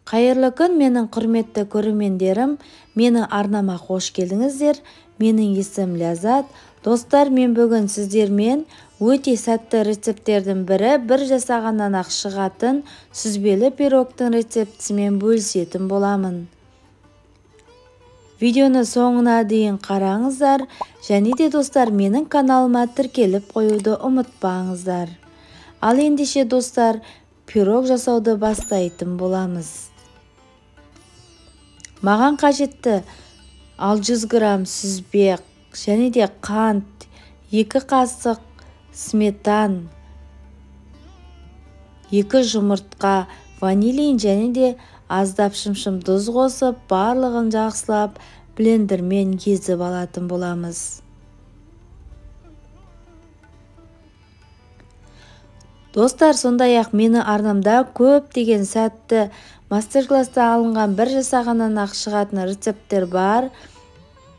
Қайырлы күн, менің құрметті көрермендерім, мені арнама қош келдіңіздер. Менің есімім Ляззат. Достар, мен бүгін сіздермен өте сәтті рецепттердің бірі, бір жасағаннан ақ шығатын сүзбелі пирогтың рецептісімен бөлісетін боламын. Видеоны соңына дейін қараңыздар, және де достар, менің каналыма тіркеліп қоюды ұмытпаңыздар. Ал ендеше достар, пирог жасауды бастайтын боламыз. Маған қажетті 600 грамм сүзбе және де қант, 2 қасық сметан, 2 жұмыртқа, ванилин және де аздап шымшым тұз қосып, барлығын жақсылап блендермен езіп алатын боламыз. Достар, сондай-ақ мені арнамда көптеген сәтті мастер-класста алынған бір жасағаннан ақ шығатын рецепттер бар.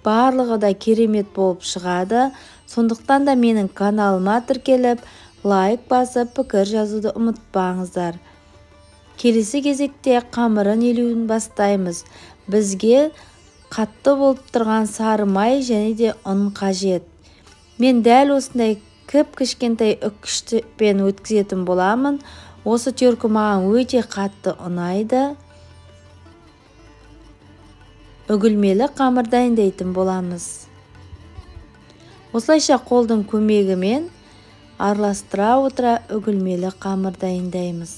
Барлығы да керемет болып шығады. Сондықтан да менің каналыма тіркеліп, лайк басып, пікір жазуды ұмытпаңыздар. Келесі кезекте қамырын елуін бастаймыз. Бізге қатты болып тұрған сары май және де ұн қажет. Мен дәл осындай кішкентай үккішпен өткізетін боламын. Осы теркі маған өте қатты ұнайды. Үгілмелі қамыр дайындайтын боламыз. Осылайша қолдың көмегімен араластыра отыра үгілмелі қамыр дайындаймыз.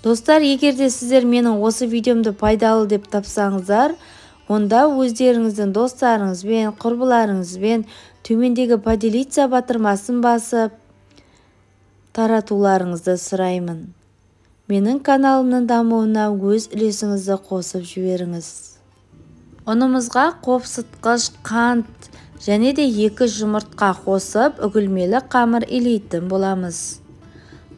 Достар, егерде сіздер менің осы видеомды пайдалы деп тапсаңыздар, онда өздеріңіздің достарыңызбен, құрбыларыңызбен төмендегі поделиться батырмасын басып, таратуларыңызды сұраймын. Менің каналымның дамуына өз үлесіңізді қосып жіберіңіз. Ұнымызға қопсытқыш, қант және де 2 жұмыртқа қосып, үгілмелі қамыр илейтін боламыз.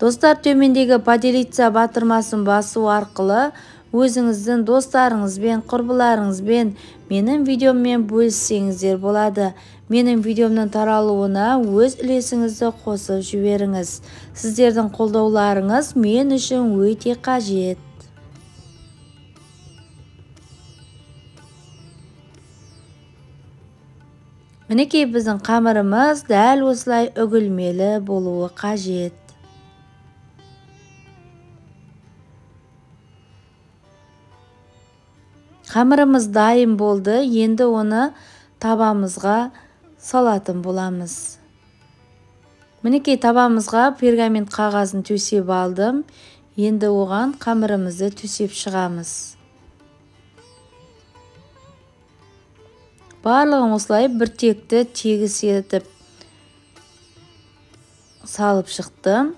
Достар, төмендегі поделиться батырмасын басу арқылы өзіңіздің достарыңызбен, құрбыларыңызбен менің видеоммен бөліссеңіздер болады. Менің видеомның таралуына өз үлесіңізді қосып жіберіңіз. Сіздердің қолдауларыңыз мен үшін өте қажет. Мінекей біздің қамырымыз дәл осылай үгілмелі болуы қажет. Қамырымыз дайын болды. Енді оны табамызға салатын боламыз. Мінекей табамызға пергамент қағазын төсеп алдым. Енді оған қамырымызды төсеп шығамыз. Барлығын осылай бір текті тегіс етіп салып шықтым.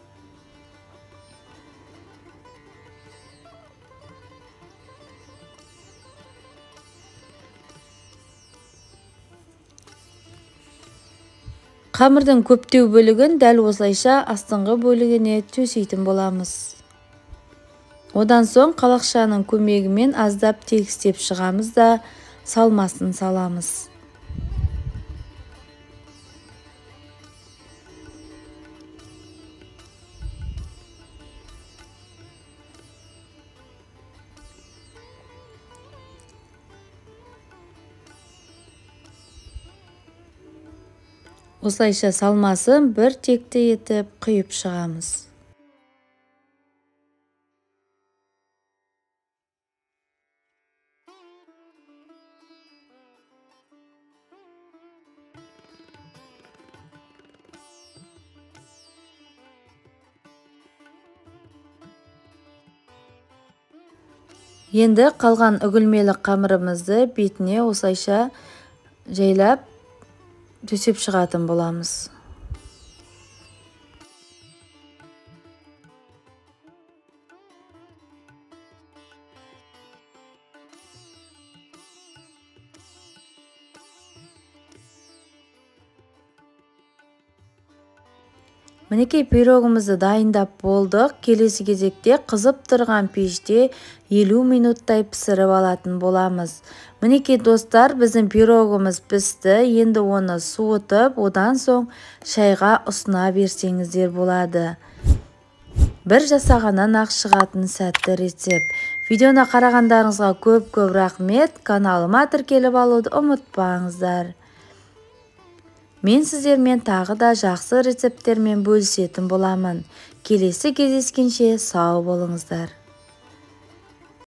Қамырдың көптеу бөлігін дәл осылайша астыңғы бөлігіне төсейтін боламыз. Одан соң қалақшаның көмегімен аздап тегістеп шығамыз да салмасын саламыз. Осылайша салмасын бір текті етіп құйып шығамыз. Енді қалған үгілмелі қамырымызды бетіне осылайша жайлап төсеп шығатын боламыз. Мінекей пирогымызды дайындап болдық. Келесі кезекте қызып тұрған пеште 50 минуттай пісіріп алатын боламыз. Мінекей достар, біздің пирогымыз пісті. Енді оны суытып, одан соң шайға ұсына берсеңіздер болады. бір жасағаннан ақ шығатын сәтті рецепт. Видеоны қарағандарыңызға көп рахмет. Каналыма тіркеліп алуды ұмытпаңыздар. Мен сіздермен тағы да жақсы рецепттермен бөлісетін боламын. Келесі кездескенше сау болыңыздар.